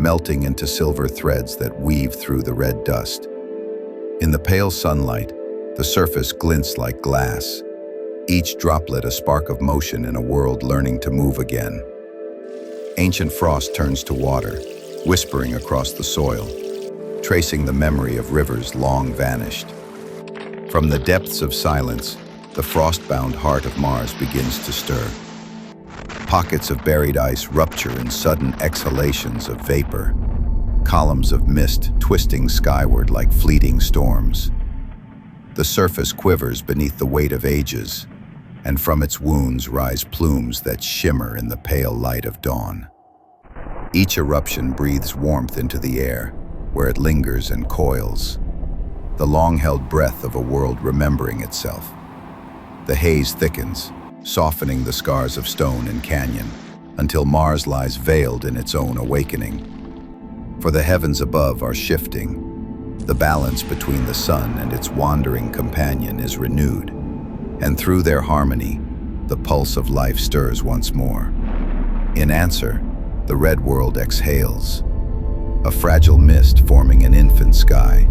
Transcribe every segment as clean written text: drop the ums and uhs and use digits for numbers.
melting into silver threads that weave through the red dust. In the pale sunlight, the surface glints like glass, each droplet a spark of motion in a world learning to move again. Ancient frost turns to water, whispering across the soil, tracing the memory of rivers long vanished. From the depths of silence, the frost-bound heart of Mars begins to stir. Pockets of buried ice rupture in sudden exhalations of vapor, columns of mist twisting skyward like fleeting storms. The surface quivers beneath the weight of ages, and from its wounds rise plumes that shimmer in the pale light of dawn. Each eruption breathes warmth into the air, where it lingers and coils, the long-held breath of a world remembering itself. The haze thickens, softening the scars of stone and canyon, until Mars lies veiled in its own awakening. For the heavens above are shifting. The balance between the sun and its wandering companion is renewed, and through their harmony, the pulse of life stirs once more. In answer, the red world exhales, a fragile mist forming an infant sky,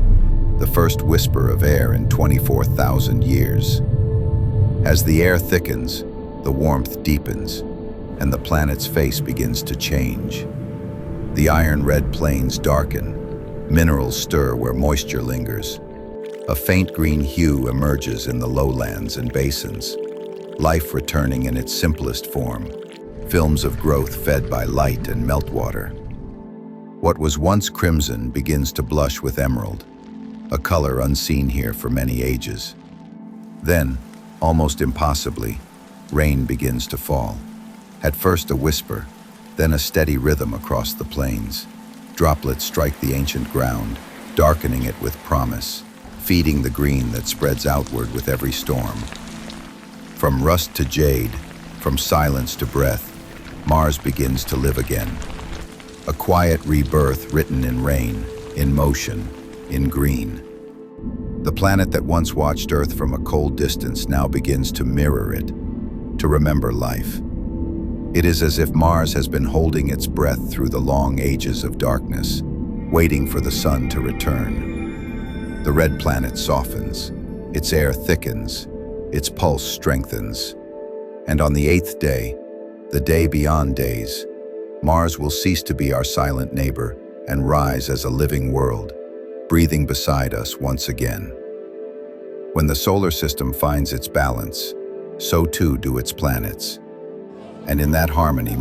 the first whisper of air in 24,000 years. As the air thickens, the warmth deepens, and the planet's face begins to change. The iron-red plains darken, minerals stir where moisture lingers. A faint green hue emerges in the lowlands and basins, life returning in its simplest form, films of growth fed by light and meltwater. What was once crimson begins to blush with emerald, a color unseen here for many ages. Then, almost impossibly, rain begins to fall. At first a whisper, then a steady rhythm across the plains. Droplets strike the ancient ground, darkening it with promise, feeding the green that spreads outward with every storm. From rust to jade, from silence to breath, Mars begins to live again. A quiet rebirth written in rain, in motion, in green. The planet that once watched Earth from a cold distance now begins to mirror it, to remember life. It is as if Mars has been holding its breath through the long ages of darkness, waiting for the sun to return. The red planet softens, its air thickens, its pulse strengthens. And on the 8th day, the day beyond days, Mars will cease to be our silent neighbor and rise as a living world, breathing beside us once again. When the solar system finds its balance, so too do its planets. And in that harmony,